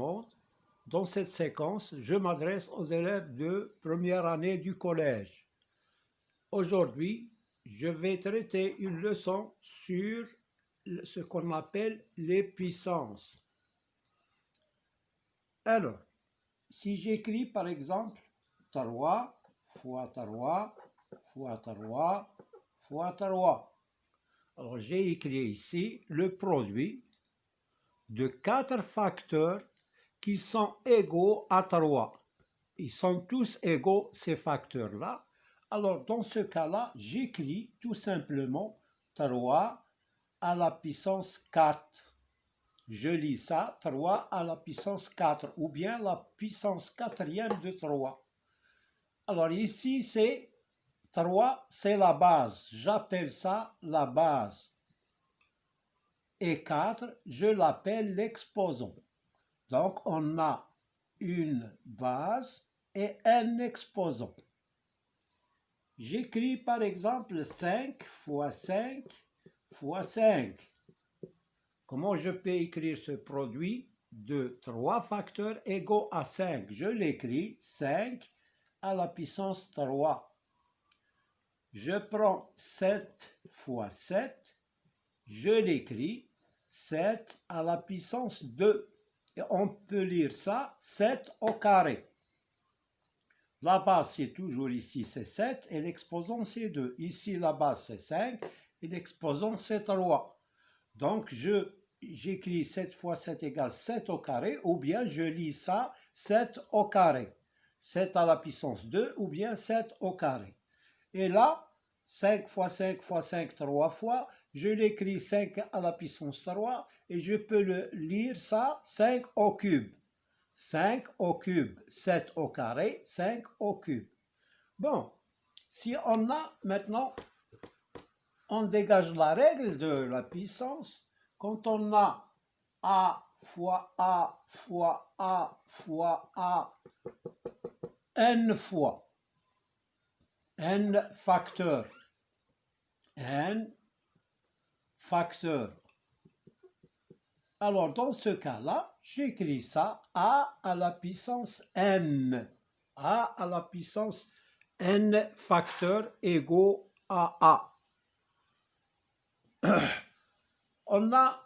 monde. Dans cette séquence, je m'adresse aux élèves de première année du collège. Aujourd'hui, je vais traiter une leçon sur ce qu'on appelle les puissances. Alors, si j'écris par exemple 3 fois 3 fois 3 fois 3, alors j'ai écrit ici le produit de 4 facteurs qui sont égaux à 3. Ils sont tous égaux, ces facteurs-là. Alors, dans ce cas-là, j'écris tout simplement 3 à la puissance 4. Je lis ça, 3 à la puissance 4, ou bien la puissance quatrième de 3. Alors ici, c'est 3, c'est la base. J'appelle ça la base. Et 4, je l'appelle l'exposant. Donc, on a une base et un exposant. J'écris par exemple 5 fois 5 fois 5. Comment je peux écrire ce produit de 3 facteurs égaux à 5? Je l'écris 5 à la puissance 3. Je prends 7 fois 7. Je l'écris 7 à la puissance 2. Et on peut lire ça 7 au carré. La base, c'est toujours ici, c'est 7 et l'exposant, c'est 2. Ici, la base, c'est 5 et l'exposant, c'est 3. Donc, j'écris 7 fois 7 égale 7 au carré, ou bien je lis ça 7 au carré. 7 à la puissance 2, ou bien 7 au carré. Et là, 5 fois 5 fois 5, 3 fois, je l'écris 5 à la puissance 3, et je peux le lire ça 5 au cube. 5 au cube, 7 au carré, 5 au cube. Bon, si on a maintenant, on dégage la règle de la puissance. Quand on a A fois A fois A fois A, n fois, n facteurs, n facteurs. Alors, dans ce cas-là, j'écris ça A à la puissance n. A à la puissance n facteurs égaux à A. On a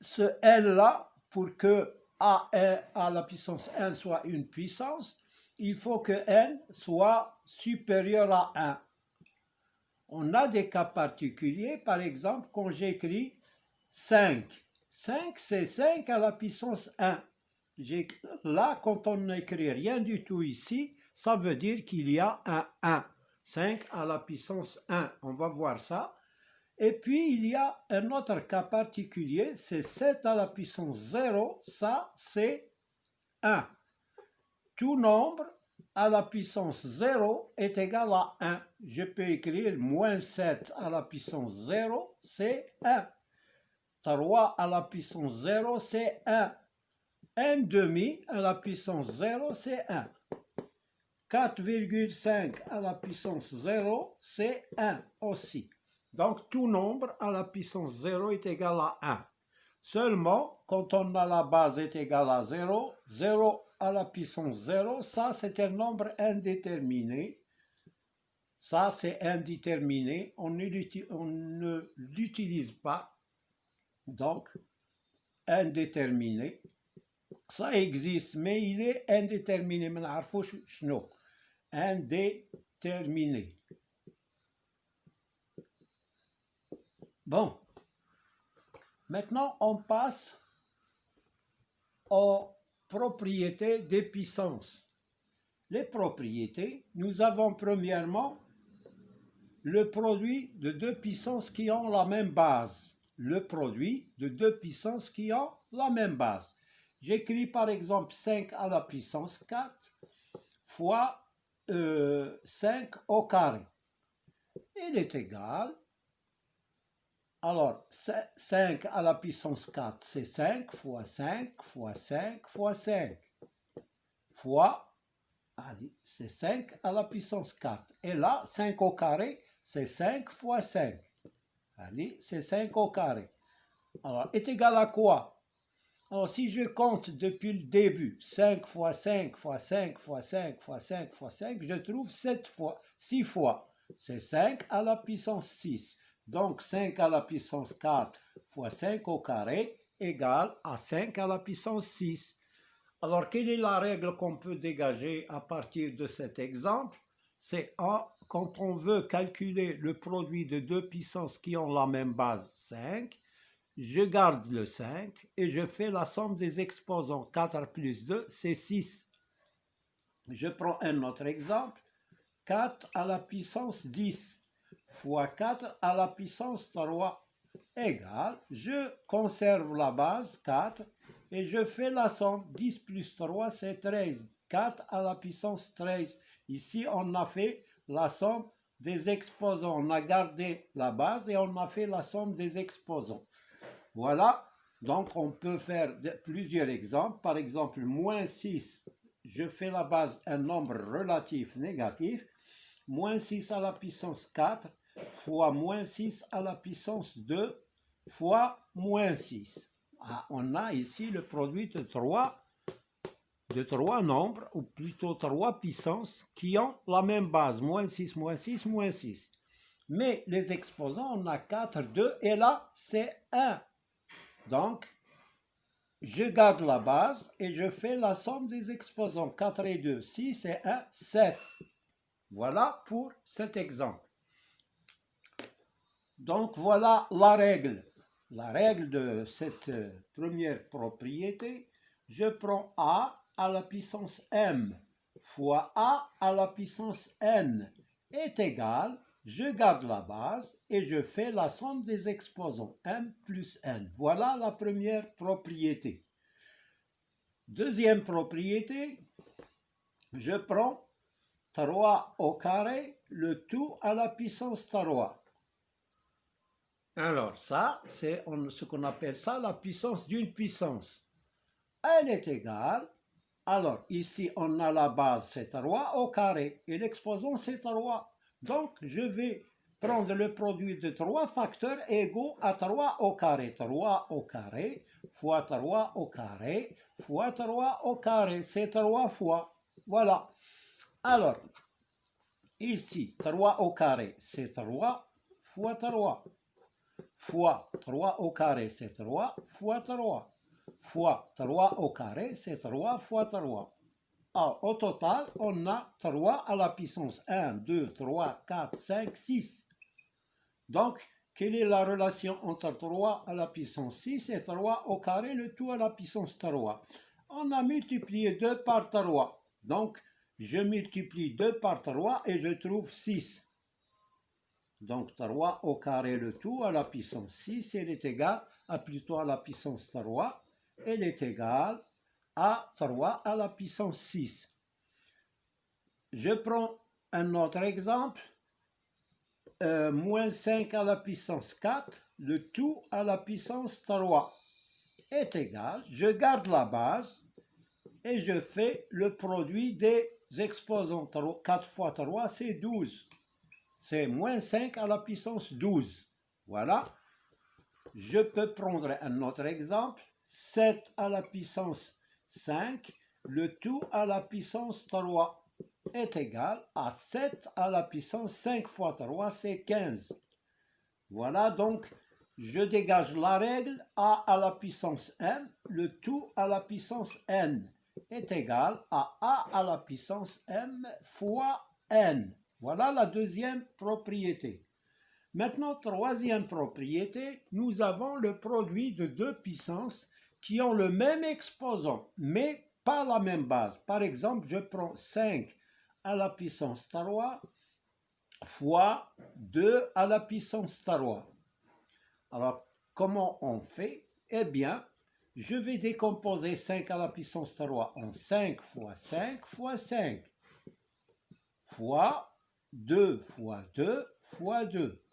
ce n-là, pour que A à la puissance n soit une puissance, il faut que n soit supérieur à 1. On a des cas particuliers, par exemple, quand j'écris 5. 5, c'est 5 à la puissance 1. Là, quand on n'écrit rien du tout ici, ça veut dire qu'il y a un 1. 5 à la puissance 1. On va voir ça. Et puis, il y a un autre cas particulier, c'est 7 à la puissance 0. Ça, c'est 1. Tout nombre à la puissance 0 est égal à 1. Je peux écrire moins 7 à la puissance 0, c'est 1. 3 à la puissance 0, c'est 1. 1 demi à la puissance 0, c'est 1. 4,5 à la puissance 0, c'est 1 aussi. Donc, tout nombre à la puissance 0 est égal à 1. Seulement, quand on a la base est égale à 0, 0 à la puissance 0, ça c'est un nombre indéterminé. Ça c'est indéterminé, on ne l'utilise pas. Donc, indéterminé. Ça existe, mais il est indéterminé. Indéterminé. Bon. Maintenant, on passe aux propriétés des puissances. Les propriétés, nous avons premièrement le produit de deux puissances qui ont la même base. Le produit de deux puissances qui ont la même base. J'écris par exemple 5 à la puissance 4 fois 5 au carré. Il est égal. Alors, 5 à la puissance 4, c'est 5 fois 5 fois 5 fois 5. Fois, c'est 5 à la puissance 4. Et là, 5 au carré, c'est 5 fois 5. Allez, c'est 5 au carré. Alors, est égal à quoi? Alors, si je compte depuis le début, 5 fois 5 fois 5 fois 5 fois 5 fois 5, je trouve 7 fois, 6 fois. C'est 5 à la puissance 6. Donc, 5 à la puissance 4 fois 5 au carré égale à 5 à la puissance 6. Alors, quelle est la règle qu'on peut dégager à partir de cet exemple? C'est quand on veut calculer le produit de deux puissances qui ont la même base 5, je garde le 5 et je fais la somme des exposants. 4 plus 2, c'est 6. Je prends un autre exemple. 4 à la puissance 10 fois 4 à la puissance 3 égale, je conserve la base 4 et je fais la somme. 10 plus 3, c'est 13. 4 à la puissance 13. Ici, on a fait la somme des exposants. On a gardé la base et on a fait la somme des exposants. Voilà, donc on peut faire plusieurs exemples. Par exemple, moins 6, je fais la base un nombre relatif négatif. Moins 6 à la puissance 4 fois moins 6 à la puissance 2 fois moins 6. Ah, on a ici le produit de trois nombres, ou plutôt trois puissances qui ont la même base, moins 6, moins 6, moins 6. Mais les exposants, on a 4, 2, et là, c'est 1. Donc, je garde la base et je fais la somme des exposants. 4 et 2, 6 et 1, 7. Voilà pour cet exemple. Donc, voilà la règle. La règle de cette première propriété, je prends A à la puissance M fois A à la puissance N est égal, je garde la base et je fais la somme des exposants M plus N. Voilà la première propriété. Deuxième propriété, je prends 3 au carré, le tout à la puissance 3. Alors ça, c'est ce qu'on appelle ça la puissance d'une puissance. Elle est égale, alors ici on a la base c'est 3 au carré et l'exposant c'est 3. Donc je vais prendre le produit de 3 facteurs égaux à 3 au carré. 3 au carré fois 3 au carré fois 3 au carré, c'est 3 fois. Voilà. Alors, ici 3 au carré c'est 3 fois 3. Fois 3 au carré, c'est 3 fois 3. Fois 3 au carré, c'est 3 fois 3. Alors, au total, on a 3 à la puissance 1, 2, 3, 4, 5, 6. Donc, quelle est la relation entre 3 à la puissance 6 et 3 au carré, le tout à la puissance 3? On a multiplié 2 par 3. Donc, je multiplie 2 par 3 et je trouve 6. Donc 3 au carré le tout à la puissance 6, elle est égale à plutôt à la puissance 3, elle est égale à 3 à la puissance 6. Je prends un autre exemple, moins 5 à la puissance 4, le tout à la puissance 3 est égal, je garde la base et je fais le produit des exposants. 4 fois 3, c'est 12. C'est moins 5 à la puissance 12. Voilà. Je peux prendre un autre exemple. 7 à la puissance 5, le tout à la puissance 3 est égal à 7 à la puissance 5 fois 3, c'est 15. Voilà, donc je dégage la règle A à la puissance M, le tout à la puissance N est égal à A à la puissance M fois N. Voilà la deuxième propriété. Maintenant, troisième propriété, nous avons le produit de deux puissances qui ont le même exposant, mais pas la même base. Par exemple, je prends 5 à la puissance 3 fois 2 à la puissance 3. Alors, comment on fait? Eh bien, je vais décomposer 5 à la puissance 3 en 5 fois 5 fois 5 fois 2 fois 2 fois 2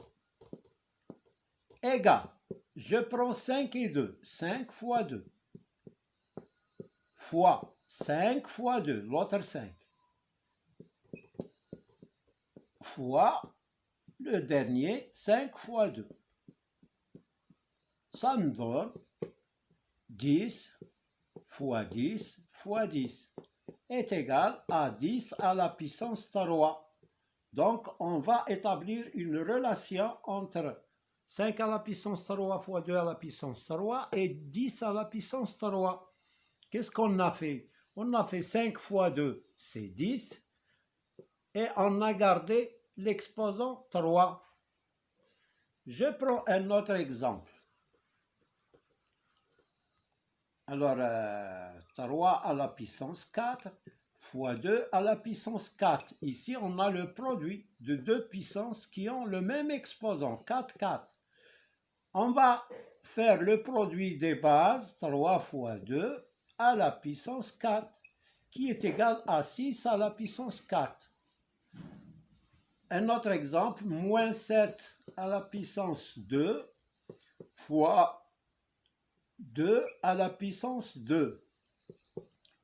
égale, je prends 5 et 2, 5 fois 2 fois 5 fois 2, l'autre 5 fois le dernier 5 fois 2. Ça me donne 10 fois 10 fois 10 est égal à 10 à la puissance 3. Donc, on va établir une relation entre 5 à la puissance 3 fois 2 à la puissance 3 et 10 à la puissance 3. Qu'est-ce qu'on a fait? On a fait 5 fois 2, c'est 10. Et on a gardé l'exposant 3. Je prends un autre exemple. Alors, 3 à la puissance 4 fois 2 à la puissance 4. Ici, on a le produit de deux puissances qui ont le même exposant, 4, 4. On va faire le produit des bases, 3 fois 2 à la puissance 4, qui est égal à 6 à la puissance 4. Un autre exemple, moins 7 à la puissance 2 fois 2 à la puissance 2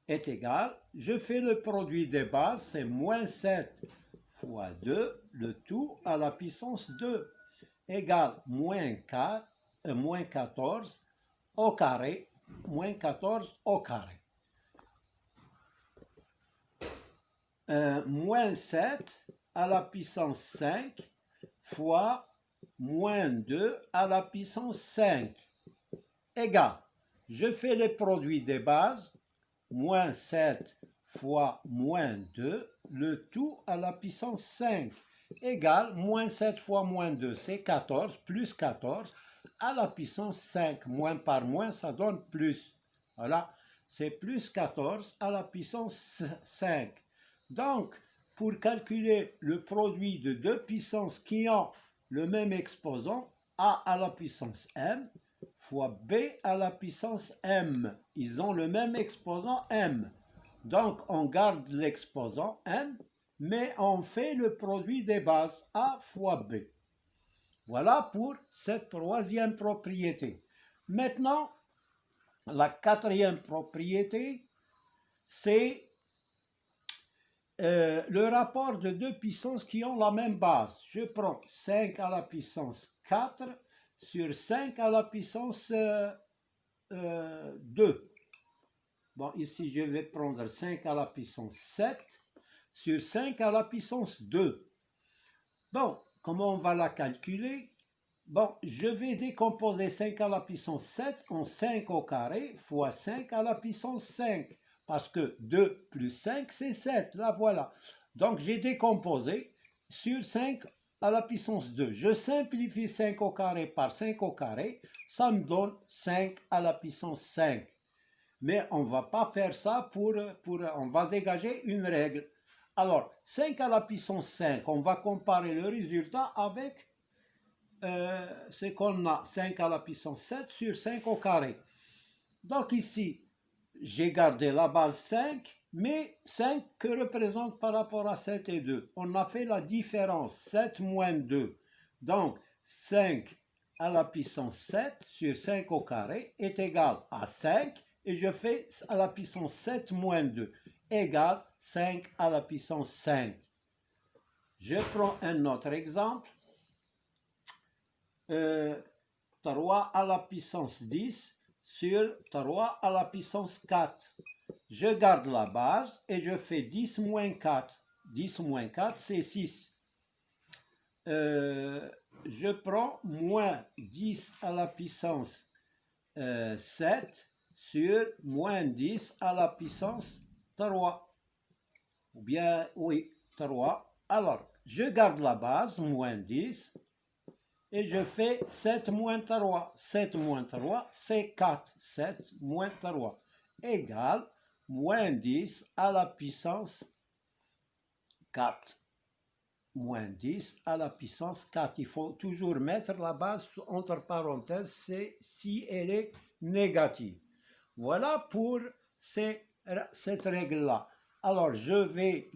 est égal, je fais le produit des bases, c'est moins 7 fois 2, le tout à la puissance 2, égale moins 14 au carré, moins 14 au carré. Moins 7 à la puissance 5 fois moins 2 à la puissance 5 égale, je fais le produit des bases, moins 7 fois moins 2, le tout à la puissance 5 égale, moins 7 fois moins 2, c'est 14, plus 14 à la puissance 5. Moins par moins, ça donne plus. Voilà, c'est plus 14 à la puissance 5. Donc, pour calculer le produit de deux puissances qui ont le même exposant, a à la puissance m fois b à la puissance m. Ils ont le même exposant m. Donc, on garde l'exposant m, mais on fait le produit des bases a fois b. Voilà pour cette troisième propriété. Maintenant, la quatrième propriété, c'est le rapport de deux puissances qui ont la même base. Je prends 5 à la puissance 4 sur 5 à la puissance 2. Bon, ici, je vais prendre 5 à la puissance 7 sur 5 à la puissance 2. Bon, comment on va la calculer? Bon, je vais décomposer 5 à la puissance 7 en 5 au carré fois 5 à la puissance 5. Parce que 2 plus 5, c'est 7. Là, voilà. Donc, j'ai décomposé sur 5 à la puissance 2. Je simplifie 5 au carré par 5 au carré. Ça me donne 5 à la puissance 5. Mais on ne va pas faire ça on va dégager une règle. Alors, 5 à la puissance 5, on va comparer le résultat avec ce qu'on a, 5 à la puissance 7 sur 5 au carré. Donc ici, j'ai gardé la base 5, mais 5 que représente par rapport à 7 et 2. On a fait la différence, 7 moins 2. Donc, 5 à la puissance 7 sur 5 au carré est égal à 5, et je fais à la puissance 7 moins 2 égale 5 à la puissance 5. Je prends un autre exemple. 3 à la puissance 10 sur 3 à la puissance 4. Je garde la base et je fais 10 moins 4. 10 moins 4, c'est 6. Je prends moins 10 à la puissance 7 sur moins 10 à la puissance 3. Ou bien, oui, 3. Alors, je garde la base, moins 10. Et je fais 7 moins 3. 7 moins 3, c'est 4. 7 moins 3 égale moins 10 à la puissance 4. Moins 10 à la puissance 4. Il faut toujours mettre la base entre parenthèses, c'est si elle est négative. Voilà pour cette règle-là. Alors, je vais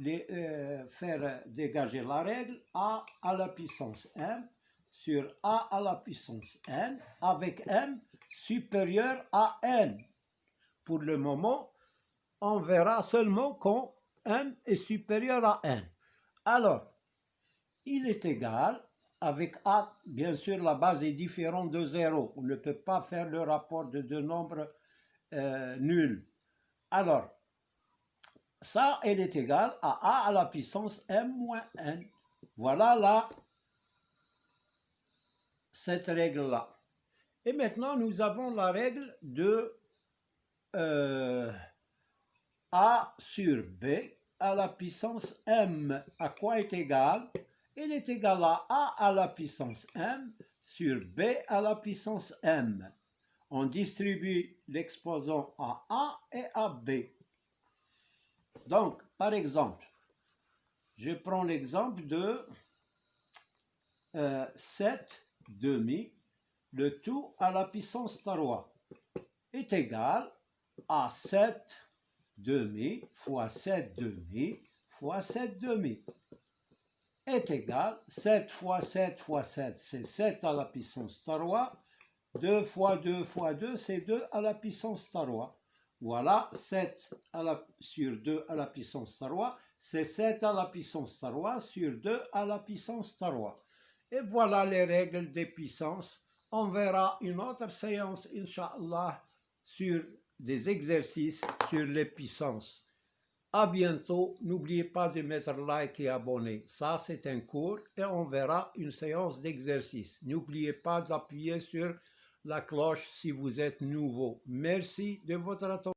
faire dégager la règle a à la puissance m sur a à la puissance n avec m supérieur à n. Pour le moment, on verra seulement quand m est supérieur à n. Alors, il est égal, avec a, bien sûr, la base est différente de 0. On ne peut pas faire le rapport de deux nombres nuls. Alors, ça, elle est égale à a à la puissance m moins n. Voilà là, cette règle-là. Et maintenant, nous avons la règle de a sur b à la puissance m. À quoi est égale? Elle est égale à a à la puissance m sur b à la puissance m. On distribue l'exposant à a et à b. Donc, par exemple, je prends l'exemple de 7 demi, le tout à la puissance 3 est égal à 7 demi fois 7 demi fois 7 demi est égal 7 fois 7 fois 7, c'est 7 à la puissance 3, 2 fois 2 fois 2, c'est 2 à la puissance 3. Voilà, 7 sur 2 à la puissance 3, c'est 7 à la puissance 3 sur 2 à la puissance 3. Et voilà les règles des puissances. On verra une autre séance, Inch'Allah, sur des exercices sur les puissances. À bientôt. N'oubliez pas de mettre like et abonner. Ça, c'est un cours et on verra une séance d'exercice. N'oubliez pas d'appuyer sur la cloche si vous êtes nouveau. Merci de votre attention.